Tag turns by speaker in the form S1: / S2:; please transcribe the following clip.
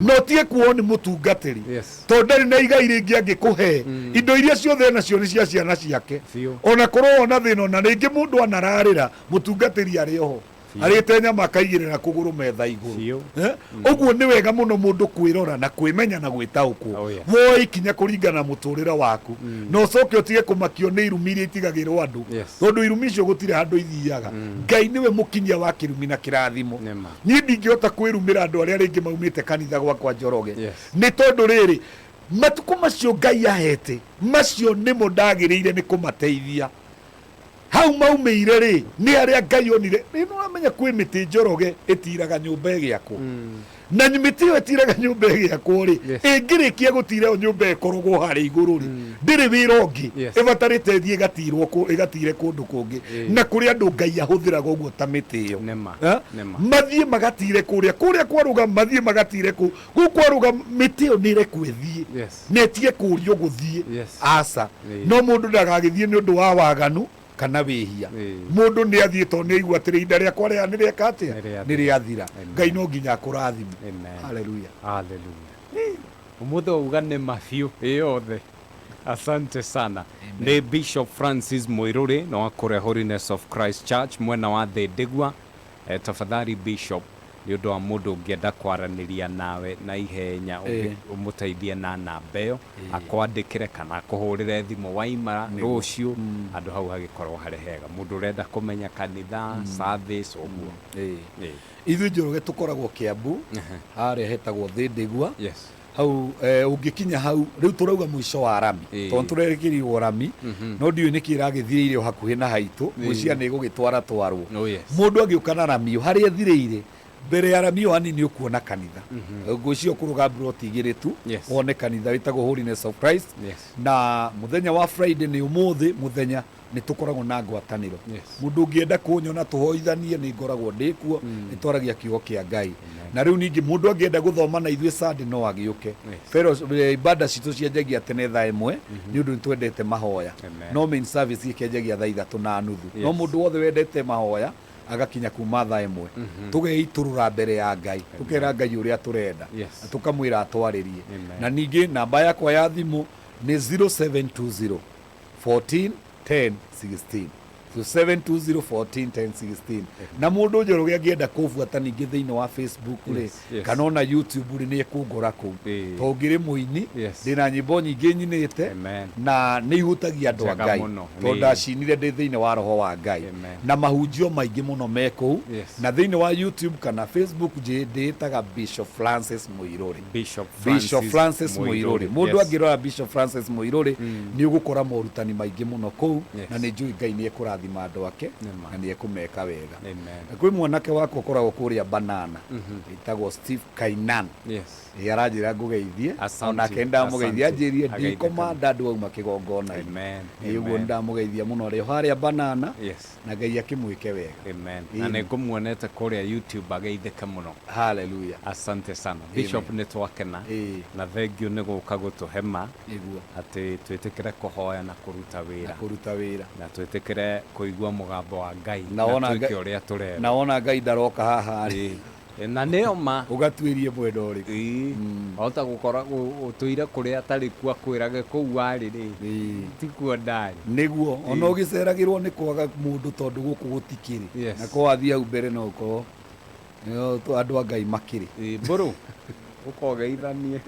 S1: no tie kuoni mutungatiri to ndari na igai ringi angikuhe indo iria ciothe nacio ni cia ciana ciake ona korwo ona thina na ringi mundu anararira mutungatiri ari oho arite nyama kaigirira kuguru metha iguru uguo ni wega muno mundu kwirora na kwimenya na gwitaukwo woi kinya kuringana muturira waku no coke utige kumakio ni irumi iria itigagirwo andu tondu irumi icio gutire handu ithiaga Ngai niwe mukinyia wa kirumi na kirathimo ni ndingihota kwirumira andu aria ringi maumite kanitha gwakwa Njoroge ni tondu riri matuko macio Ngai ahete macio nimo ndagirire ni kumateithia hau maumeire ri ni aria Ngai onire ni nuramenya kwi miti Njoroge itiraga nyumba giakwo na miti yo itiraga nyumba giakwo ri ingirikia gutire nyumba ikorogwo hari iguru ri ndiri wirongi ibatarite thie gatirwo ku igatire kundu kungi na kuri andu Ngai ahuthiraga uguo ta miti yo mathie magatire kuria kwaruga mathie magatire ku kwaruga miti yo ni rekwithie netie kurio guthie asa no mundu ndagagithie ni undu wa waganu kana wihia mundu ni athie to ni igwa tiri inda ria kwa ria ni ria kate ni ria thira Ngai no nginya kurathima haleluya
S2: umutho ugane mafiu yothe asante sana ni Bishop Francis Muiruri no akore Holiness of Christ Church mwena wa Thindegwa tafadhali Bishop yodo wa mundu ngienda kwaraniria nawe na ihenya umuteithie na namba iyo akwandikire kana kuhurire thimu waima rucio andu hau hagikorwo hari hega mundu urenda kumenya kanitha service uguo
S1: ithu Njoroge tukoragwo Kiambu hari hetagwo Thindegwa hau ungikinya hau riu turauga mwisho wa rami tondu turekirirwo rami no ndiu niki iragithiriire hakuhi na haitu mucia ni gugitwara twarwo mundu agiuka na rami hari ethiriire mbere ya rami wani ni ukuona kanitha ngucio kuruga broti igiritu wone kanitha witagwo Holiness of Christ na muthenya wa Friday ni umuthi muthenya ni tukoragwo na ngwataniro mundu ngienda kunyona tuhoithanie ni ngoragwo ndikuo ni twaragia kiugo kia Ngai na riu ningi mundu angienda guthoma na ithuĩ Sunday no agiuke pero ibada citu cianjagia tene thaa 1 ni undu twendete mahoya no main service ikenjagia thaa 3:30 no mundu wothe wendete mahoya agakinya kuma thaa 1 tugeiturura mbere ya Ngai tukera Ngai uria turenda tukamwira atwaririe na ningi namba yakwa ya thimu ni 0720 14 10 16 0720141016 na mundu Njoroge angienda kufuata ningi thiini wa Facebook ri kana ona YouTube ri ni ekungora ku to ngiri muini ndina nyimbo nyingi nyinite na ni ihutagia andu a Ngai to ndacinire ndi thiini wa roho wa Ngai na mahunjio maingi muno meku na thiini wa YouTube kana Facebook nditaga Bishop Francis Muiruri Bishop Francis Muiruri mundu angirora Bishop Francis Muiruri ni ugukora morutani maingi muno ku na ni njui Ngai ni ekura andu ake na ni ekumeka wega kwi mwanake wako koragwo kuria Banana itagwo Steve Kainan yarajira ngugeithie ona kenda mugeithia njirie ndikoma ndandu auma kigongona iguo ndamugeithia muno ri haria Banana na Ngai akimwike wega
S2: na ne ngumuonete kuria YouTube ageithika muno
S1: haleluya
S2: asante sana Bishop ni twakena na thengio ni guka gutuhema ati twitikire kuhoya na kuruta wira na twitikire kuigua mugambo wa Ngai na twike uria turenda
S1: naona Ngai ndaroka haha
S2: na neoma
S1: ugatwirie mwendo ri
S2: ota gukora utuire kuria atari kwa kwirage kuu ari ri tikuo ndari
S1: niguo ona ugiceragirwo ni kwaga mundu tondu guku gutikiri na ko athia au mbere no ko yo to andu a Ngai makiri
S2: buru ukogeithanie